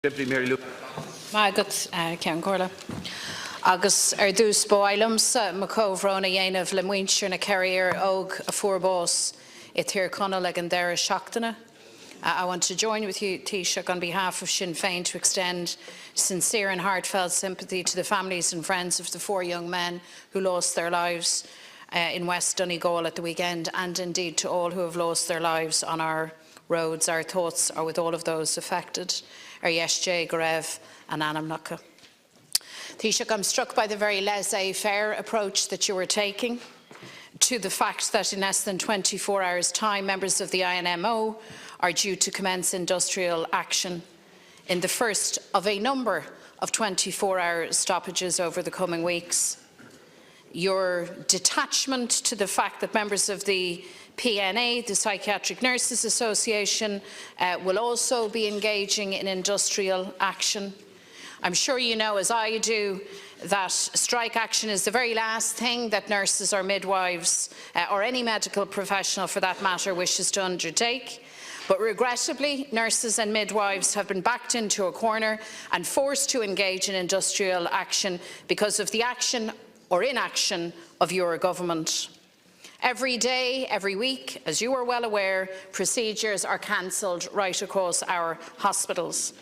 Deputy Mary Lou. Mágat ceann Corla. Agus dús bóilms macóhrón a dhéanamh le muintir na ceir óg a fuórbós I tír conal ag an deire seachtaine. I want to join with you, Taoiseach, on behalf of Sinn Féin to extend sincere and heartfelt sympathy to the families and friends of the 4 young men who lost their lives in West Donegal at the weekend, and indeed to all who have lost their lives on our roads. Our thoughts are with all of those affected. Ar yesterday, Garev and Anamnaka. Taoiseach, I'm struck by the very laissez-faire approach that you were taking to the fact that in less than 24 hours' time, members of the INMO are due to commence industrial action in the first of a number of 24-hour stoppages over the coming weeks. Your detachment to the fact that members of the PNA, the Psychiatric Nurses Association, will also be engaging in industrial action. I'm sure you know, as I do, that strike action is the very last thing that nurses or midwives, or any medical professional for that matter, wishes to undertake. But regrettably, nurses and midwives have been backed into a corner and forced to engage in industrial action because of the action or inaction of your government. Every day, every week, as you are well aware, procedures are cancelled right across our hospitals.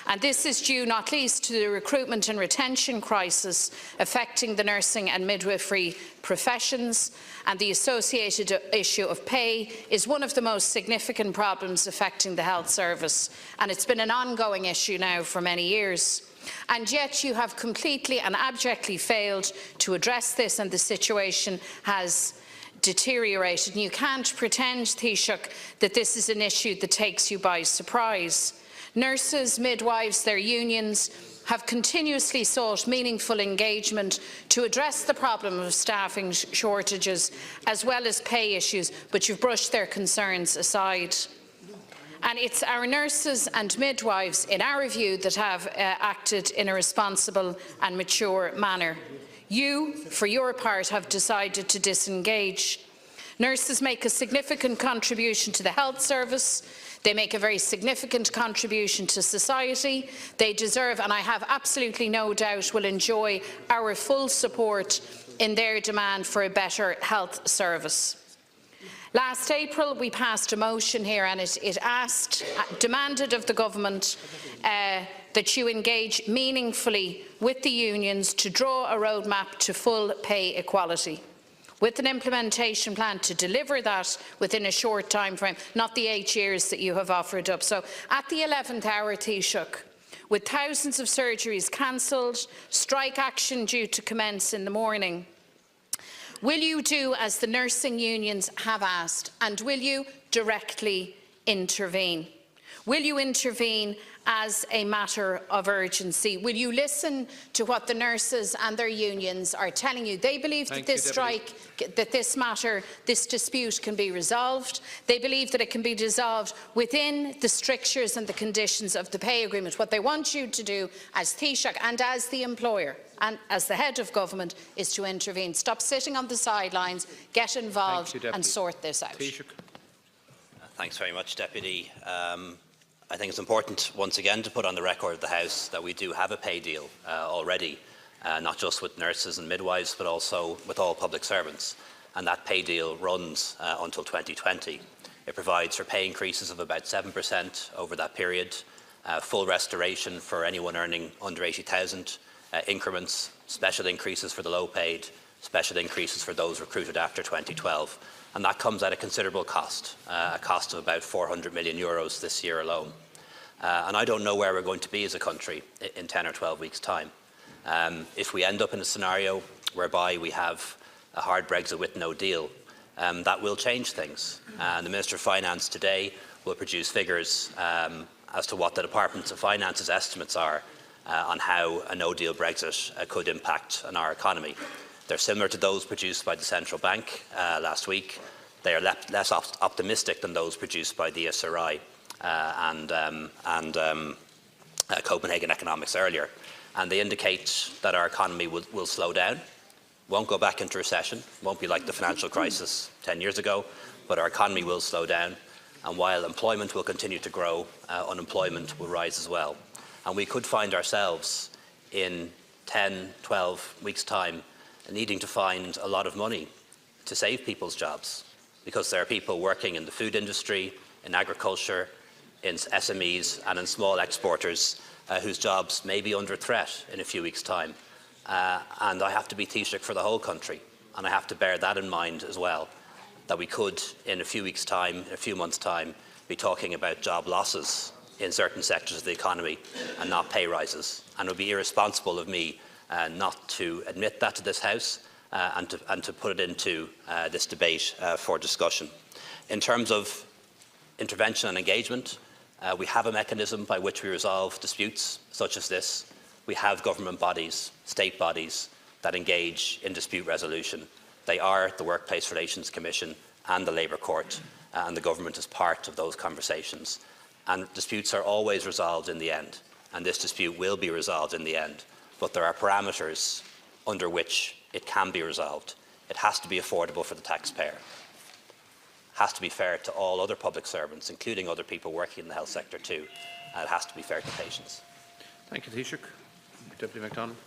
And this is due not least to the recruitment and retention crisis affecting the nursing and midwifery professions, and the associated issue of pay is one of the most significant problems affecting the health service, and it's been an ongoing issue now for many years. And yet you have completely and abjectly failed to address this, and the situation has deteriorated. And you can't pretend, Taoiseach, that this is an issue that takes you by surprise. Nurses, midwives, their unions have continuously sought meaningful engagement to address the problem of staffing shortages as well as pay issues, but you've brushed their concerns aside. And it's our nurses and midwives, in our view, that have acted in a responsible and mature manner. You, for your part, have decided to disengage. Nurses make a significant contribution to the health service. They make a very significant contribution to society. They deserve, and I have absolutely no doubt will enjoy, our full support in their demand for a better health service. Last April, we passed a motion here, and it demanded of the government that you engage meaningfully with the unions to draw a roadmap to full pay equality, with an implementation plan to deliver that within a short time frame, not the 8 years that you have offered up. So at the 11th hour, Taoiseach, with thousands of surgeries cancelled, strike action due to commence in the morning, will you do as the nursing unions have asked, and will you directly intervene? Will you intervene as a matter of urgency? Will you listen to what the nurses and their unions are telling you? They believe that this strike, that this matter, this dispute can be resolved. They believe that it can be resolved within the strictures and the conditions of the pay agreement. What they want you to do as Taoiseach and as the employer and as the head of government is to intervene. Stop sitting on the sidelines, get involved and sort this out. Thanks very much, Deputy. I think it's important once again to put on the record of the House that we do have a pay deal already, not just with nurses and midwives but also with all public servants, and that pay deal runs until 2020. It provides for pay increases of about 7% over that period, full restoration for anyone earning under 80,000, increments, special increases for the low paid, special increases for those recruited after 2012. And that comes at a considerable cost, a cost of about €400 million this year alone. And I don't know where we're going to be as a country in 10 or 12 weeks' time. If we end up in a scenario whereby we have a hard Brexit with no deal, that will change things. And the Minister of Finance today will produce figures as to what the Department of Finance's estimates are on how a no-deal Brexit could impact on our economy. They're similar to those produced by the Central Bank last week. They are less optimistic than those produced by the ESRI and Copenhagen Economics earlier. And they indicate that our economy will slow down, won't go back into recession, won't be like the financial crisis 10 years ago, but our economy will slow down. And while employment will continue to grow, unemployment will rise as well. And we could find ourselves in 10, 12 weeks' time needing to find a lot of money to save people's jobs, because there are people working in the food industry, in agriculture, in SMEs and in small exporters whose jobs may be under threat in a few weeks' time. And I have to be Taoiseach for the whole country, and I have to bear that in mind as well, that we could, in a few weeks' time, in a few months' time, be talking about job losses in certain sectors of the economy and not pay rises. And it would be irresponsible of me not to admit that to this House and to put it into this debate for discussion. In terms of intervention and engagement, we have a mechanism by which we resolve disputes such as this. We have government bodies, state bodies, that engage in dispute resolution. They are the Workplace Relations Commission and the Labour Court, and the government is part of those conversations. And disputes are always resolved in the end, and this dispute will be resolved in the end. But there are parameters under which it can be resolved. It has to be affordable for the taxpayer. It has to be fair to all other public servants, including other people working in the health sector too. And it has to be fair to patients. Thank you, Taoiseach. Deputy McDonald.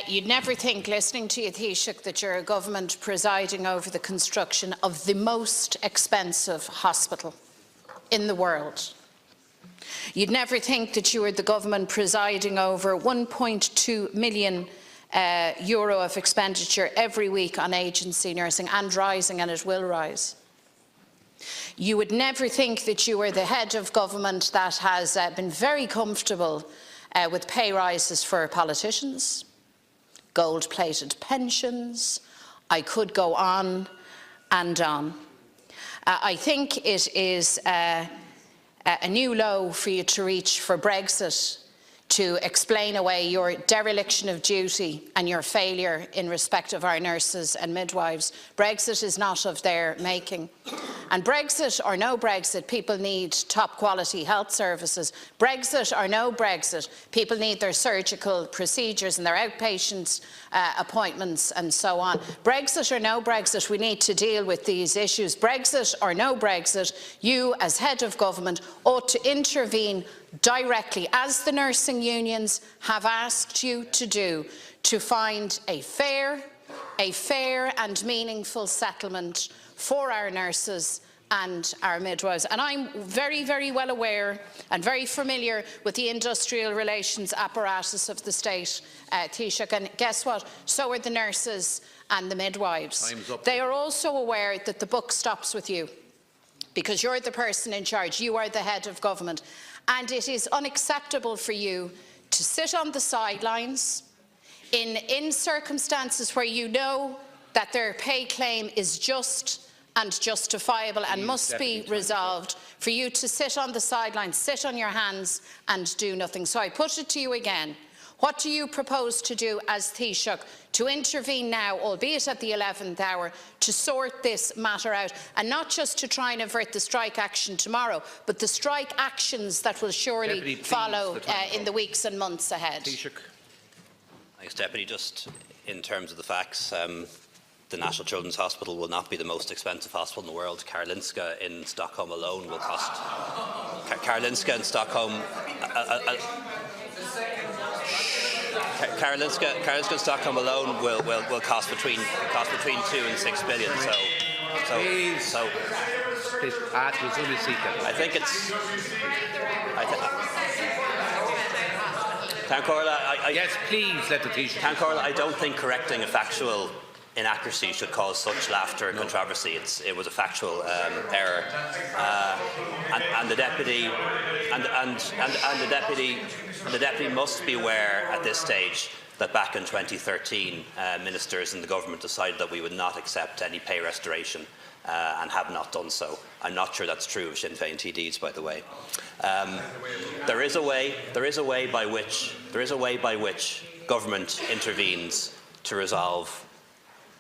You'd never think, listening to you, Taoiseach, that you're a government presiding over the construction of the most expensive hospital in the world. You'd never think that you were the government presiding over 1.2 million euro of expenditure every week on agency nursing, and rising, and it will rise. You would never think that you were the head of government that has been very comfortable with pay rises for politicians, gold-plated pensions. I could go on and on. I think it is a new low for you to reach for Brexit to explain away your dereliction of duty and your failure in respect of our nurses and midwives. Brexit is not of their making. And Brexit or no Brexit, people need top quality health services. Brexit or no Brexit, people need their surgical procedures and their outpatient appointments and so on. Brexit or no Brexit, we need to deal with these issues. Brexit or no Brexit, you as head of government ought to intervene directly, as the nursing unions have asked you to do, to find a fair and meaningful settlement for our nurses and our midwives. And I'm very, very well aware and very familiar with the industrial relations apparatus of the state, Taoiseach, and guess what? So are the nurses and the midwives. They are also aware that the buck stops with you, because you're the person in charge. You are the head of government. And it is unacceptable for you to sit on the sidelines in circumstances where you know that their pay claim is just and justifiable and must be resolved, for you to sit on the sidelines, sit on your hands and do nothing. So I put it to you again. What do you propose to do as Taoiseach to intervene now, albeit at the 11th hour, to sort this matter out, and not just to try and avert the strike action tomorrow, but the strike actions that will surely follow in the weeks and months ahead? Taoiseach. Thanks, Deputy. Just in terms of the facts, the National Children's Hospital will not be the most expensive hospital in the world. Karolinska in Stockholm alone will cost... Karolinska in Stockholm... Karolinska in Stockholm alone will cost between 2 and 6 billion. Please, I think it's. Count Corla, yes, please let the Taoiseach. Count Corla, I don't think correcting a factual inaccuracy should cause such laughter and controversy. It was a factual error, and the deputy must be aware at this stage that back in 2013, ministers in the government decided that we would not accept any pay restoration, and have not done so. I'm not sure that's true of Sinn Féin TDs, by the way. There is a way by which government intervenes to resolve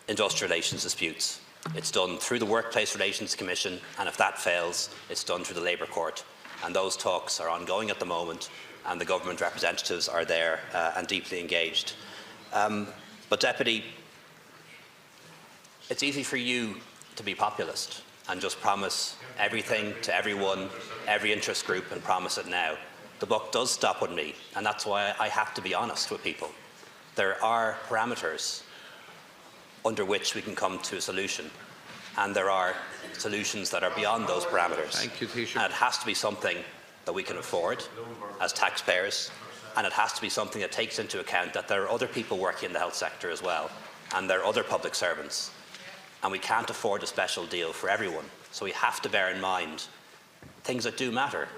industrial relations disputes. It's done through the Workplace Relations Commission, and if that fails, it's done through the Labour Court. And those talks are ongoing at the moment, and the government representatives are there and deeply engaged. But Deputy, it's easy for you to be populist and just promise everything to everyone, every interest group, and promise it now. the buck does stop with me, and that's why I have to be honest with people. There are parameters under which we can come to a solution, and there are solutions that are beyond those parameters. Thank you, Taoiseach. And it has to be something that we can afford as taxpayers, and it has to be something that takes into account that there are other people working in the health sector as well, and there are other public servants, and we can't afford a special deal for everyone. So we have to bear in mind things that do matter.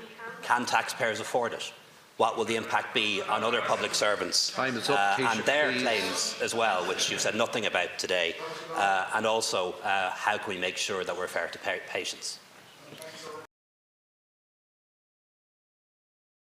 Can taxpayers afford it? What will the impact be on other public servants Time is up, Taoiseach, and their please. claims as well, which you've said nothing about today, and also how can we make sure that we're fair to patients?